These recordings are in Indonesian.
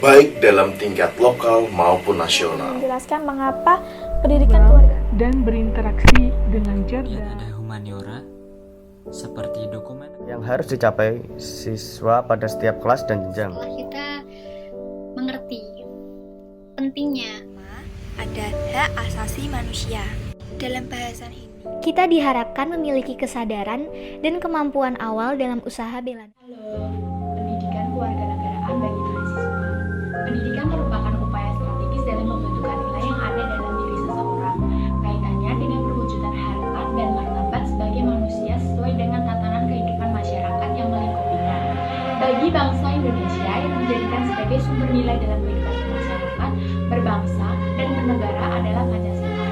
baik dalam tingkat lokal maupun nasional. Menjelaskan mengapa pendidikan keluarga dan berinteraksi dengan Kemudian cerdas. ada humaniora, seperti dokumen yang harus dicapai siswa pada setiap kelas dan jenjang. Setelah kita mengerti pentingnya ada hak asasi manusia. Dalam bahasan ini, kita diharapkan memiliki kesadaran dan kemampuan awal dalam usaha bela negara. Halo, pendidikan kewarganegaraan bagi mahasiswa. Pendidikan merupakan upaya strategis dalam membentukkan nilai yang ada dalam diri seseorang. Kaitannya dengan perwujudan harkat dan martabat sebagai manusia sesuai dengan tatanan kehidupan masyarakat yang melingkupinya. Bagi bangsa Indonesia yang dijadikan sebagai sumber nilai dalam kehidupan masyarakat, berbangsa, dan bernegara adalah Pancasila.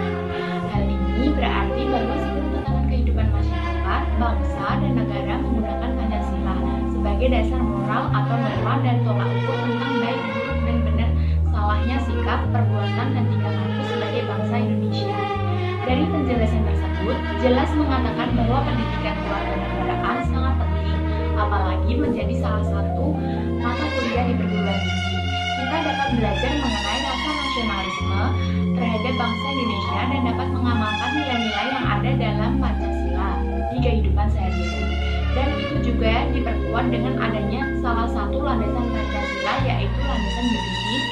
Hal ini berarti bahwa seluruh tatanan kehidupan masyarakat, bangsa, dan negara menggunakan Pancasila sebagai dasar moral atau norma dan tolak ukur tentang baik buruk dan benar salahnya sikap, perbuatan, dan tingkah laku sebagai bangsa Indonesia. Dari penjelasan tersebut, jelas mengatakan bahwa pendidikan kewarganegaraan sangat penting, apalagi menjadi salah satu mata kuliah di perguruan tinggi. Kita dapat belajar mengenai rasa nasionalisme terhadap bangsa Indonesia dan dapat mengamalkan nilai-nilai yang ada dalam Pancasila di kehidupan sehari-hari. Dan itu juga diperkuat dengan adanya salah satu landasan Pancasila, yaitu landasan yuridis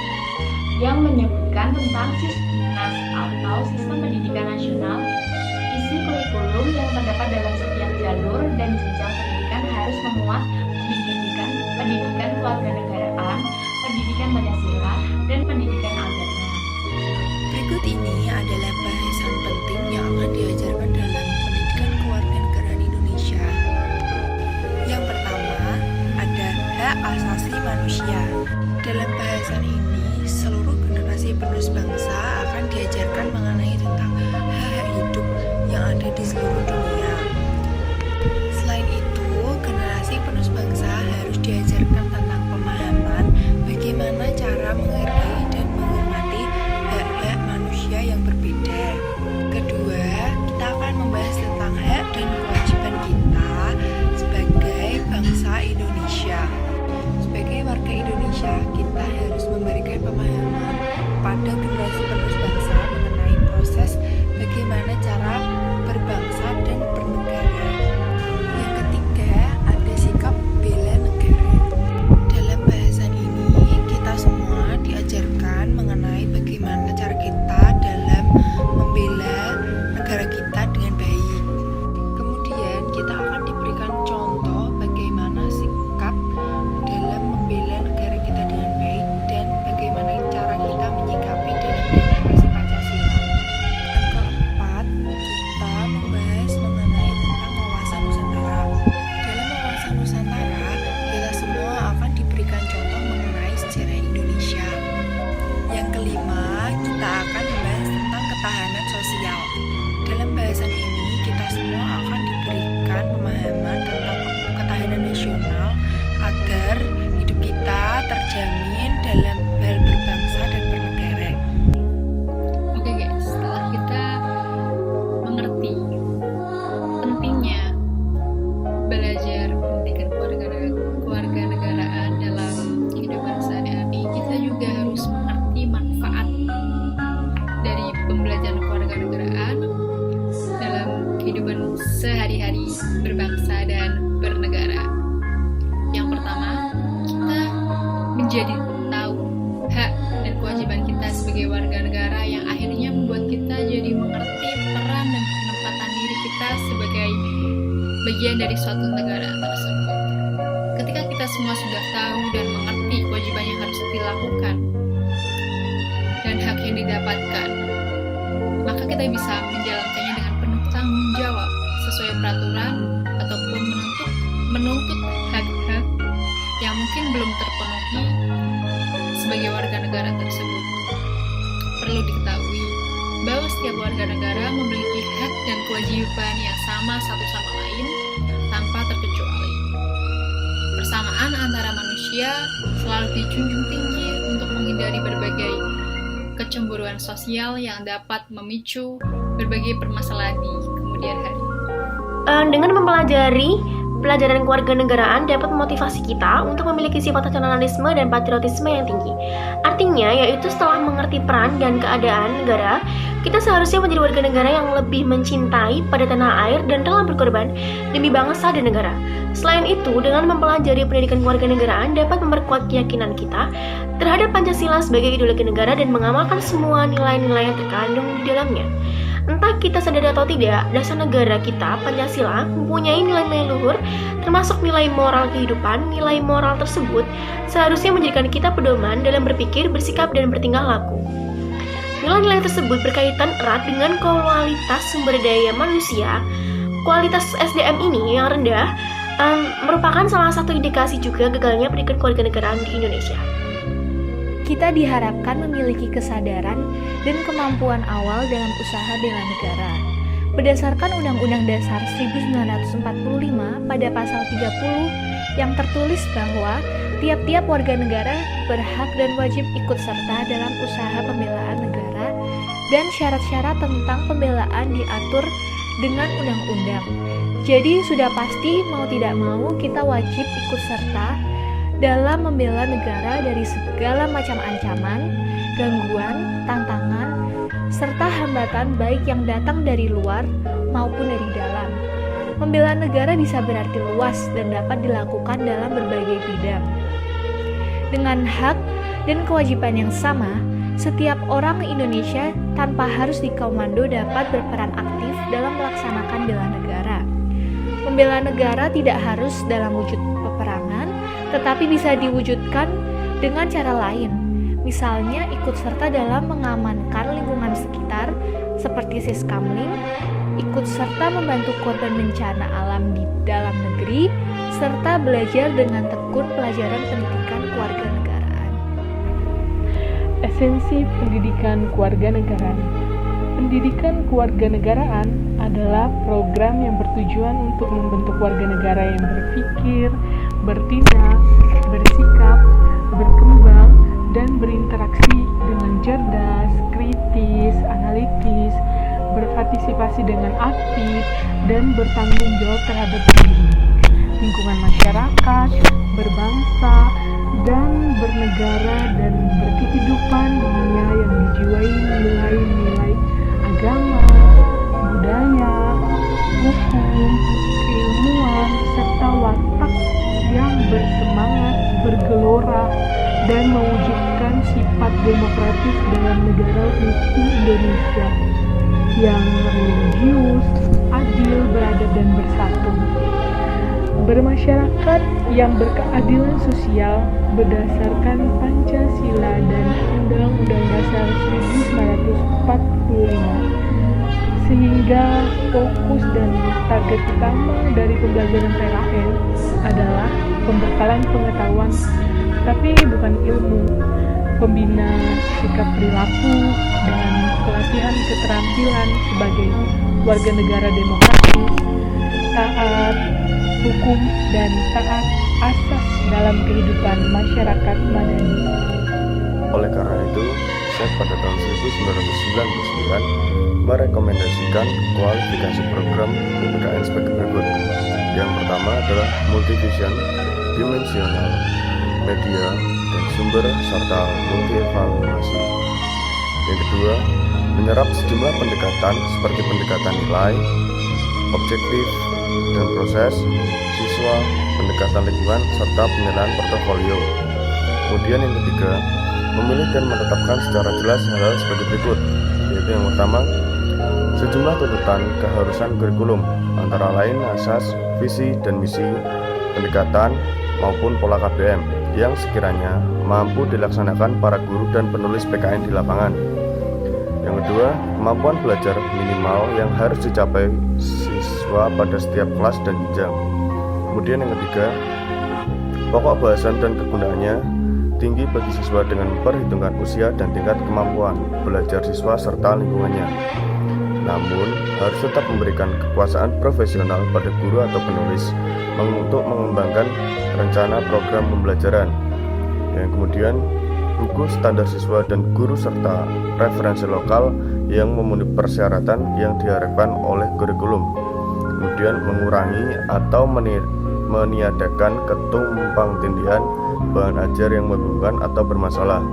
yang menyebutkan tentang Sisdinas atau Sistem Pendidikan Nasional. Isi kurikulum yang terdapat dalam setiap jalur dan jenjang pendidikan harus memuat pendidikan kewarganegaraan, pendidikan Pancasila, dan pendidikan agama. berikut ini adalah bahasan penting yang akan diajarkan dalam pendidikan kewarganegaraan Indonesia. Yang pertama, ada hak asasi manusia. Dalam bahasan ini, seluruh generasi penerus bangsa akan diajarkan mengenai tentang hak-hak hidup yang ada di seluruh dunia. Selain itu, generasi penerus bangsa harus diajarkan tentang pemahaman bagaimana cara menghargai dan menghormati hak-hak manusia yang berbeda. Kedua, kita akan membahas tentang hak dan kewajiban kita sebagai bangsa Indonesia. Sebagai warga Indonesia, kita harus memberikan pemahaman pada generasi penerus bangsa mengenai proses bagaimana cara berbangsa dan bernegara. Yang ketiga, ada sikap bela negara. Dalam bahasan ini, kita semua diajarkan mengenai bagaimana cara kita dalam membela negara kita dengan baik. Kemudian, kita akan diberikan contoh bagaimana sikap dalam membela negara kita dengan baik dan bagaimana cara kita menyikapi dalam demokrasi Pancasila. Yang keempat, kita membahas mengenai tentang wawasan Nusantara. Dalam wawasan Nusantara, kita semua akan diberikan contoh mengenai sejarah Indonesia. Yang kelima, kita akan membahas tentang ketahanan sosial. Dalam bahasan ini, kita semua akan diberikan pemahaman tentang ketahanan nasional agar hidup kita terjamin dalam hal berbangsa dan bernegara. Oke guys, setelah kita mengerti pentingnya belajar pendidikan kewarganegaraan dalam kehidupan sehari-hari, kita juga harus mengerti manfaat dari pembelajaran kewarganegaraan dalam kehidupan sehari-hari berbangsa dan bernegara. Yang pertama, kita menjadi tahu hak dan kewajiban kita sebagai warga negara yang akhirnya membuat kita jadi mengerti peran dan penempatan diri kita sebagai bagian dari suatu negara tersebut. Ketika kita semua sudah tahu dan mengerti kewajiban yang harus dilakukan dan hak yang didapatkan, maka kita bisa menjalankannya dengan penuh tanggung jawab sesuai peraturan ataupun menuntut hak-hak yang mungkin belum terpenuhi sebagai warga negara tersebut. Perlu diketahui bahwa setiap warga negara memiliki hak dan kewajiban yang sama satu sama lain tanpa terkecuali. Persamaan antara manusia selalu dijunjung tinggi untuk menghindari berbagai kecemburuan sosial yang dapat memicu berbagai permasalahan di kemudian hari. Dengan mempelajari Pelajaran kewarganegaraan dapat memotivasi kita untuk memiliki sifat nasionalisme dan patriotisme yang tinggi. Artinya, yaitu setelah mengerti peran dan keadaan negara, kita seharusnya menjadi warga negara yang lebih mencintai pada tanah air dan rela berkorban demi bangsa dan negara. Selain itu, dengan mempelajari pendidikan kewarganegaraan dapat memperkuat keyakinan kita terhadap Pancasila sebagai ideologi negara dan mengamalkan semua nilai-nilai yang terkandung di dalamnya. Entah kita sadar atau tidak, dasar negara kita, Pancasila, mempunyai nilai-nilai luhur, termasuk nilai moral kehidupan. Nilai moral tersebut seharusnya menjadikan kita pedoman dalam berpikir, bersikap, dan bertingkah laku. Nilai-nilai tersebut berkaitan erat dengan kualitas sumber daya manusia. Kualitas SDM ini yang rendah merupakan salah satu indikasi juga gagalnya pendidikan kewarganegaraan di Indonesia. Kita diharapkan memiliki kesadaran dan kemampuan awal dalam usaha bela negara. Berdasarkan Undang-Undang Dasar 1945 pada pasal 30 yang tertulis bahwa tiap-tiap warga negara berhak dan wajib ikut serta dalam usaha pembelaan negara dan syarat-syarat tentang pembelaan diatur dengan undang-undang. Jadi sudah pasti mau tidak mau kita wajib ikut serta dalam membela negara dari segala macam ancaman, gangguan, tantangan, serta hambatan baik yang datang dari luar maupun dari dalam. Membela negara bisa berarti luas dan dapat dilakukan dalam berbagai bidang. Dengan hak dan kewajiban yang sama, setiap orang Indonesia tanpa harus dikomando dapat berperan aktif dalam melaksanakan bela negara. Membela negara tidak harus dalam wujud peperangan, tetapi bisa diwujudkan dengan cara lain. Misalnya ikut serta dalam mengamankan lingkungan sekitar seperti Siskamling, ikut serta membantu korban bencana alam di dalam negeri, serta belajar dengan tekun pelajaran pendidikan kewarganegaraan. Esensi pendidikan kewarganegaraan. Pendidikan kewarganegaraan adalah program yang bertujuan untuk membentuk warga negara yang berpikir, bertindak, bersikap, berkembang, dan berinteraksi dengan cerdas, kritis, analitis, berpartisipasi dengan aktif, dan bertanggung jawab terhadap diri, lingkungan masyarakat, berbangsa, dan bernegara, dan berkehidupan dunia yang dijiwai nilai-nilai agama, budaya, hukum, keilmuan, serta watak yang bersemangat, bergelora, dan mewujudkan sifat demokratis dalam negara hukum Indonesia yang religius, adil, beradab, dan bersatu. Bermasyarakat yang berkeadilan sosial berdasarkan Pancasila dan Undang-Undang Dasar 1945, sehingga fokus dan target utama dari pembelajaran PKN adalah pembekalan pengetahuan, tapi bukan ilmu, pembina sikap perilaku, dan pelatihan keterampilan sebagai warga negara demokratis, taat hukum, dan taat asas dalam kehidupan masyarakat madani. Oleh karena itu, saya pada tahun 1999 merekomendasikan kualifikasi program PPKN sebagai berikut. Yang pertama adalah multivision, dimensional, media, dan sumber, serta multi-evaluasi. Yang kedua, menyerap sejumlah pendekatan seperti pendekatan nilai, objektif, dan proses, siswa, pendekatan lingkungan, serta penilaian portofolio. Kemudian yang ketiga, memilih dan menetapkan secara jelas hal-hal sebagai berikut, yaitu yang pertama, sejumlah tuntutan keharusan kurikulum, antara lain asas, visi, dan misi, pendekatan, maupun pola KBM, yang sekiranya mampu dilaksanakan para guru dan penulis PKN di lapangan. Yang kedua, kemampuan belajar minimal yang harus dicapai siswa pada setiap kelas dan jenjang. Kemudian yang ketiga, pokok bahasan dan kegunaannya tinggi bagi siswa dengan memperhitungkan usia dan tingkat kemampuan belajar siswa serta lingkungannya. Namun, harus tetap memberikan kekuasaan profesional pada guru atau penulis untuk mengembangkan rencana program pembelajaran. Yang kemudian, buku standar siswa dan guru serta referensi lokal yang memenuhi persyaratan yang diharapkan oleh kurikulum. Kemudian mengurangi atau meniadakan ketumpangtindihan bahan ajar yang membingungkan atau bermasalah.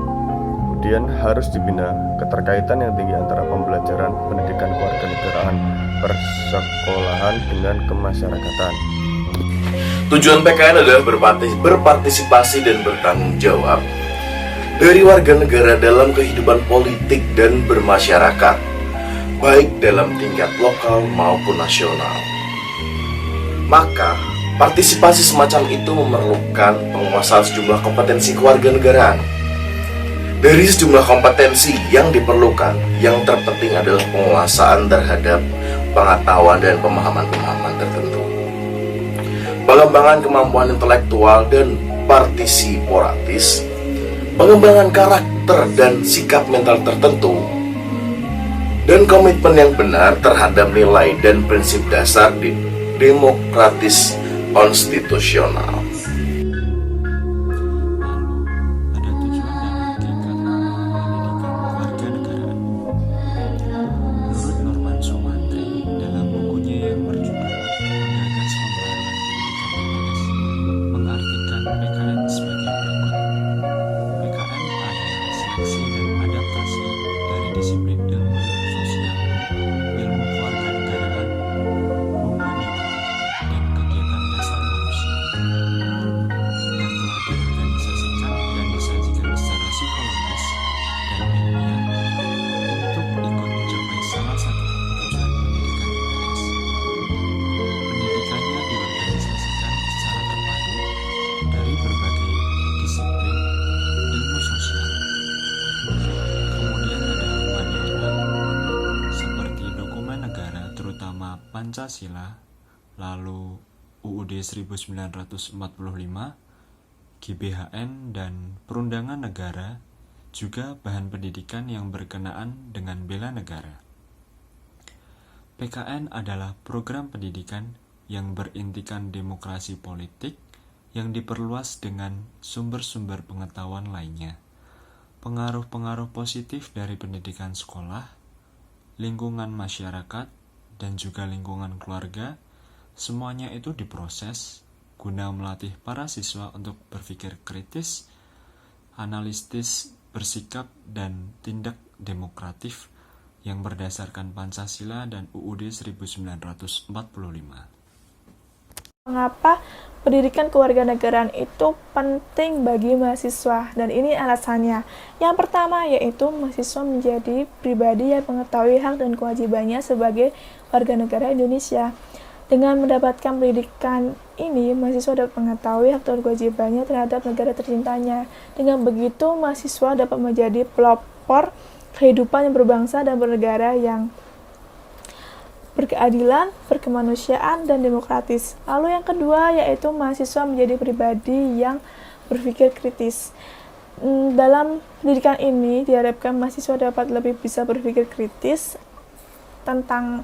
Kemudian harus dibina keterkaitan yang tinggi antara pembelajaran pendidikan kewarganegaraan persekolahan dengan kemasyarakatan. Tujuan PKN adalah berpartisipasi dan bertanggung jawab dari warga negara dalam kehidupan politik dan bermasyarakat, baik dalam tingkat lokal maupun nasional. Maka, partisipasi semacam itu memerlukan penguasaan sejumlah kompetensi kewarganegaraan. Dari sejumlah kompetensi yang diperlukan, yang terpenting adalah penguasaan terhadap pengetahuan dan pemahaman-pemahaman tertentu, pengembangan kemampuan intelektual dan partisipatif, pengembangan karakter dan sikap mental tertentu, dan komitmen yang benar terhadap nilai dan prinsip dasar demokratis konstitusional. Pancasila, lalu UUD 1945, GBHN, dan Perundangan Negara, juga bahan pendidikan yang berkenaan dengan bela negara. PKN adalah program pendidikan yang berintikan demokrasi politik yang diperluas dengan sumber-sumber pengetahuan lainnya. Pengaruh-pengaruh positif dari pendidikan sekolah, lingkungan masyarakat, dan juga lingkungan keluarga, semuanya itu diproses guna melatih para siswa untuk berpikir kritis, analitis, bersikap, dan tindak demokratif yang berdasarkan Pancasila dan UUD 1945. Mengapa pendidikan kewarganegaraan itu penting bagi mahasiswa? Dan ini alasannya. Yang pertama yaitu mahasiswa menjadi pribadi yang mengetahui hak dan kewajibannya sebagai warga negara Indonesia. Dengan mendapatkan pendidikan ini, mahasiswa dapat mengetahui hak dan kewajibannya terhadap negara tercintanya. Dengan begitu, mahasiswa dapat menjadi pelopor kehidupan yang berbangsa dan bernegara yang berkeadilan, berkemanusiaan, dan demokratis. Lalu yang kedua yaitu mahasiswa menjadi pribadi yang berpikir kritis. Dalam pendidikan ini diharapkan mahasiswa dapat lebih bisa berpikir kritis tentang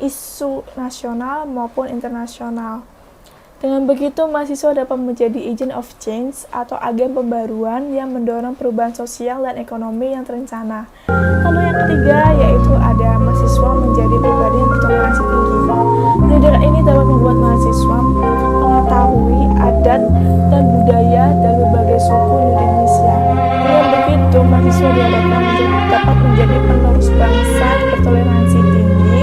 isu nasional maupun internasional. Dengan begitu, mahasiswa dapat menjadi agent of change atau agen pembaruan yang mendorong perubahan sosial dan ekonomi yang terencana. Lalu yang ketiga yaitu ada mahasiswa menjadi pribadi yang bertoleransi tinggi. Pendidikan ini dapat membuat mahasiswa mengetahui adat dan budaya dari berbagai suku di Indonesia. Dengan begitu, mahasiswa diharapkan dapat menjadi penerus bangsa bertoleransi tinggi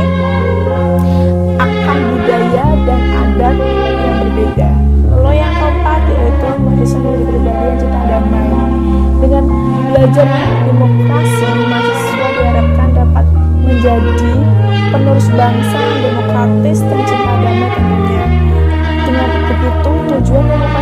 akan budaya dan adat yang berbeda. Lalu yang keempat yaitu mahasiswa menjadi pribadi yang cinta damai. Dengan belajar demokrasi, mahasiswa diharapkan dapat menjadi penerus bangsa yang demokratis dan cinta damai tentunya. Dengan begitu, tujuan demokrasi